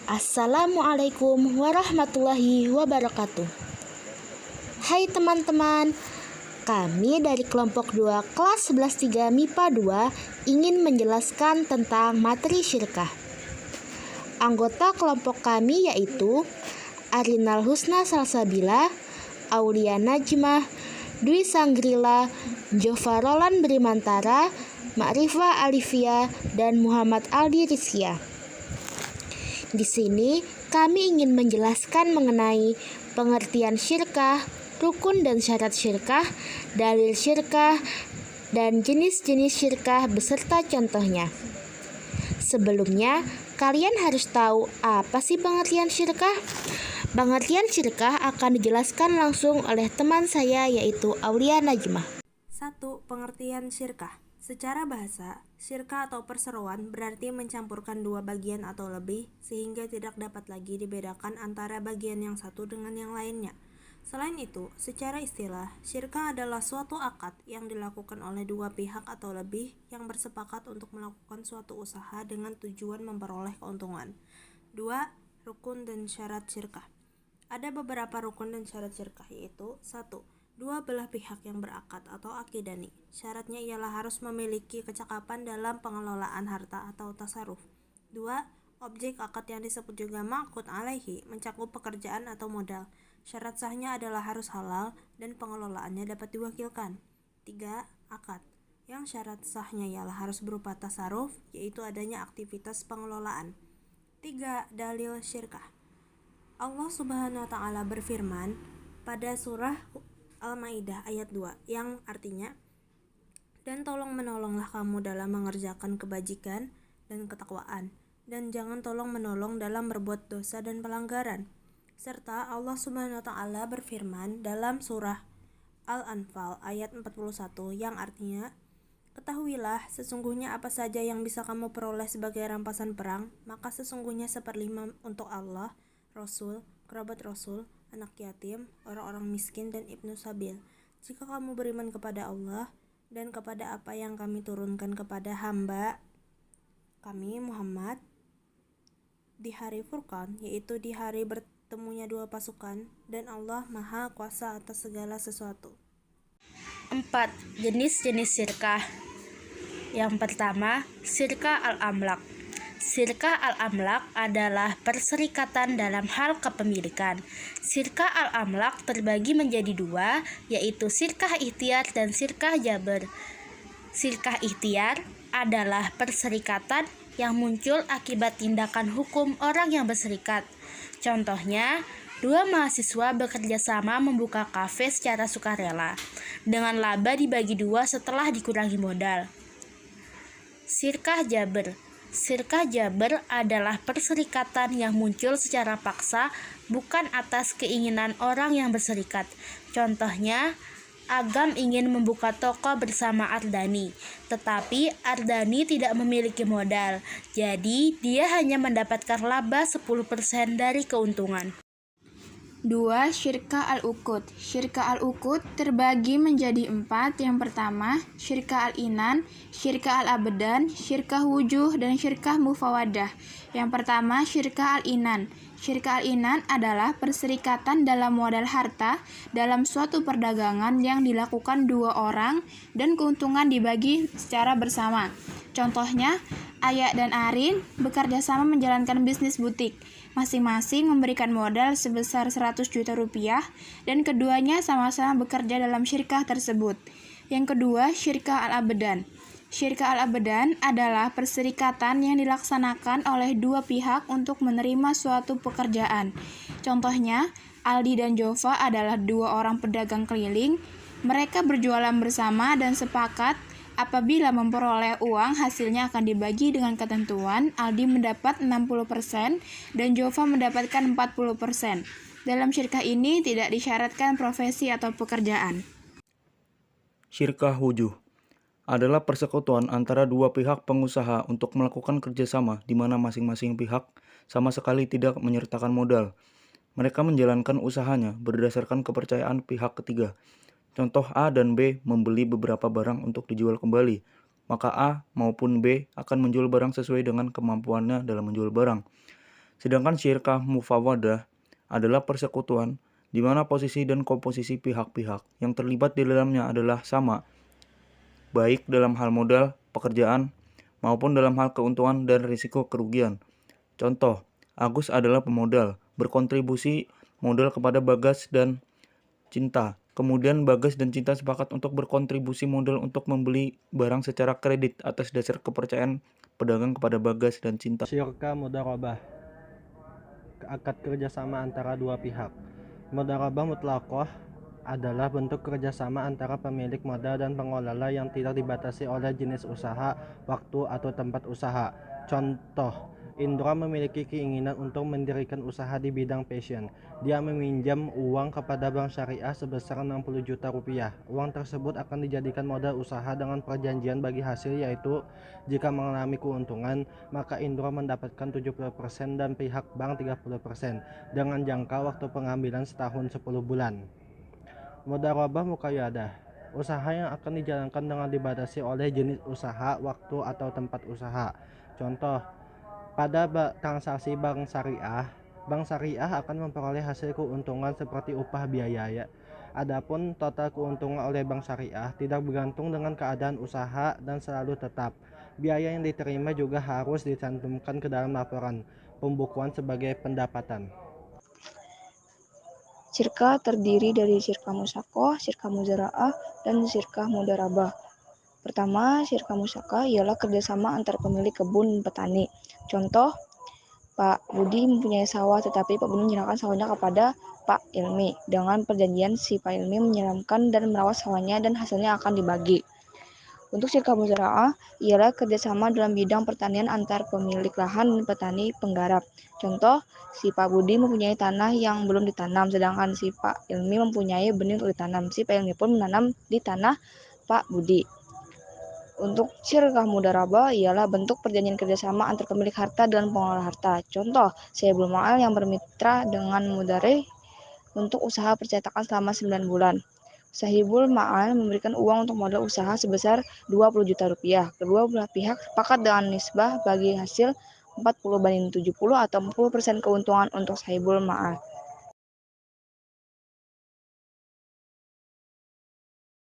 Assalamualaikum warahmatullahi wabarakatuh. Hai teman-teman, kami dari kelompok 2 kelas 11-3 MIPA 2 ingin menjelaskan tentang materi syirkah. Anggota kelompok kami yaitu Arinal Husna Salsabila, Aulia Najmah, Dwi Sanggrila, Jova Roland Brimantara, Ma'rifah Alifia, dan Muhammad Aldi Rizkia. Di sini kami ingin menjelaskan mengenai pengertian syirkah, rukun dan syarat syirkah, dalil syirkah, dan jenis-jenis syirkah beserta contohnya. Sebelumnya, kalian harus tahu apa sih pengertian syirkah? Pengertian syirkah akan dijelaskan langsung oleh teman saya yaitu Aulia Najmah. 1. Pengertian syirkah. Secara bahasa, syirkah atau perseroan berarti mencampurkan dua bagian atau lebih sehingga tidak dapat lagi dibedakan antara bagian yang satu dengan yang lainnya. Selain itu, secara istilah, syirkah adalah suatu akad yang dilakukan oleh dua pihak atau lebih yang bersepakat untuk melakukan suatu usaha dengan tujuan memperoleh keuntungan. 2. Rukun dan syarat syirkah. Ada beberapa rukun dan syarat syirkah yaitu 1. Dua belah pihak yang berakad atau akidani. Syaratnya ialah harus memiliki kecakapan dalam pengelolaan harta atau tasarruf. 2. Objek akad yang disebut juga ma'qud alaihi mencakup pekerjaan atau modal. Syarat sahnya adalah harus halal dan pengelolaannya dapat diwakilkan. 3. Akad yang syarat sahnya ialah harus berupa tasarruf, yaitu adanya aktivitas pengelolaan. 3. Dalil syirkah. Allah Subhanahu wa Ta'ala berfirman pada surah Al-Maidah ayat 2 yang artinya, dan tolong menolonglah kamu dalam mengerjakan kebajikan dan ketakwaan, dan jangan tolong menolong dalam berbuat dosa dan pelanggaran. Serta Allah Subhanahu wa Ta'ala berfirman dalam surah Al-Anfal ayat 41 yang artinya, ketahuilah sesungguhnya apa saja yang bisa kamu peroleh sebagai rampasan perang, maka sesungguhnya seperlima untuk Allah, Rasul, kerabat Rasul, anak yatim, orang-orang miskin, dan ibnu sabil. Jika kamu beriman kepada Allah dan kepada apa yang kami turunkan kepada hamba kami Muhammad di hari Furqan, yaitu di hari bertemunya dua pasukan, dan Allah Maha Kuasa atas segala sesuatu. 4. Jenis-jenis syirkah. Yang pertama, syirkah al-amlak. Syirkah al-amlak adalah perserikatan dalam hal kepemilikan. Syirkah al-amlak terbagi menjadi dua, yaitu syirkah ikhtiar dan syirkah jabr. Syirkah ikhtiar adalah perserikatan yang muncul akibat tindakan hukum orang yang berserikat. Contohnya, dua mahasiswa bekerja sama membuka kafe secara sukarela, dengan laba dibagi dua setelah dikurangi modal. Syirkah jabr. Syirkah jabr adalah perserikatan yang muncul secara paksa, bukan atas keinginan orang yang berserikat. Contohnya, Agam ingin membuka toko bersama Ardani, tetapi Ardani tidak memiliki modal, jadi dia hanya mendapatkan laba 10% dari keuntungan. 2. Syirkah al-uqud. Syirkah al-uqud terbagi menjadi 4. Yang pertama, syirkah al-inan, syirkah al-abadan, syirkah wujuh, dan syirkah mufawadah. Yang pertama, syirkah al-inan. Syirkah al-inan adalah perserikatan dalam modal harta dalam suatu perdagangan yang dilakukan dua orang dan keuntungan dibagi secara bersama. Contohnya, Ayah dan Arin bekerja sama menjalankan bisnis butik. Masing-masing memberikan modal sebesar 100 juta rupiah dan keduanya sama-sama bekerja dalam syirkah tersebut. Yang kedua, syirkah al-abadan. Syirkah al-abadan adalah perserikatan yang dilaksanakan oleh dua pihak untuk menerima suatu pekerjaan. Contohnya, Aldi dan Jova adalah dua orang pedagang keliling. Mereka berjualan bersama dan sepakat apabila memperoleh uang, hasilnya akan dibagi dengan ketentuan Aldi mendapat 60% dan Jova mendapatkan 40%. Dalam syirkah ini tidak disyaratkan profesi atau pekerjaan. Syirkah wujuh adalah persekutuan antara dua pihak pengusaha untuk melakukan kerjasama di mana masing-masing pihak sama sekali tidak menyertakan modal. Mereka menjalankan usahanya berdasarkan kepercayaan pihak ketiga. Contoh A dan B membeli beberapa barang untuk dijual kembali, maka A maupun B akan menjual barang sesuai dengan kemampuannya dalam menjual barang. Sedangkan syirkah mufawadah adalah persekutuan di mana posisi dan komposisi pihak-pihak yang terlibat di dalamnya adalah sama, baik dalam hal modal, pekerjaan, maupun dalam hal keuntungan dan risiko kerugian. Contoh, Agus adalah pemodal, berkontribusi modal kepada Bagas dan Cinta. Kemudian Bagas dan Cinta sepakat untuk berkontribusi modal untuk membeli barang secara kredit atas dasar kepercayaan pedagang kepada Bagas dan Cinta. Syirka mudharabah, akad kerjasama antara dua pihak. Mudharabah mutlaqah adalah bentuk kerjasama antara pemilik modal dan pengelola yang tidak dibatasi oleh jenis usaha, waktu, atau tempat usaha. Contoh, Indra memiliki keinginan untuk mendirikan usaha di bidang fashion. Dia meminjam uang kepada bank syariah sebesar 60 juta rupiah. Uang tersebut akan dijadikan modal usaha dengan perjanjian bagi hasil, yaitu jika mengalami keuntungan, maka Indra mendapatkan 70% dan pihak bank 30% dengan jangka waktu pengambilan setahun 10 bulan. Mudharabah muqayyadah, usaha yang akan dijalankan dengan dibatasi oleh jenis usaha, waktu, atau tempat usaha. Contoh, pada transaksi bank syariah akan memperoleh hasil keuntungan seperti upah biaya. Adapun total keuntungan oleh bank syariah tidak bergantung dengan keadaan usaha dan selalu tetap. Biaya yang diterima juga harus dicantumkan ke dalam laporan pembukuan sebagai pendapatan. Syirkah terdiri dari syirkah musyaqah, syirkah muzara'ah, dan syirkah mudharabah. Pertama, syirkah musyaqah ialah kerjasama antar pemilik kebun dan petani. Contoh, Pak Budi mempunyai sawah, tetapi Pak Budi menyerahkan sawahnya kepada Pak Ilmi. Dengan perjanjian, si Pak Ilmi menyiramkan dan merawat sawahnya dan hasilnya akan dibagi. Untuk syirkah muzara'ah ialah kerjasama dalam bidang pertanian antar pemilik lahan dan petani penggarap. Contoh, si Pak Budi mempunyai tanah yang belum ditanam, sedangkan si Pak Ilmi mempunyai benih untuk ditanam. Si Pak Ilmi pun menanam di tanah Pak Budi. Untuk syirkah mudharabah ialah bentuk perjanjian kerjasama antar pemilik harta dan pengelola harta. Contoh, Saibul Ma'al yang bermitra dengan Mudharih untuk usaha percetakan selama 9 bulan. Sahibul Ma'al memberikan uang untuk modal usaha sebesar 20 juta rupiah. Kedua belah pihak sepakat dengan nisbah bagi hasil 40/70 atau 40% keuntungan untuk Sahibul Ma'al.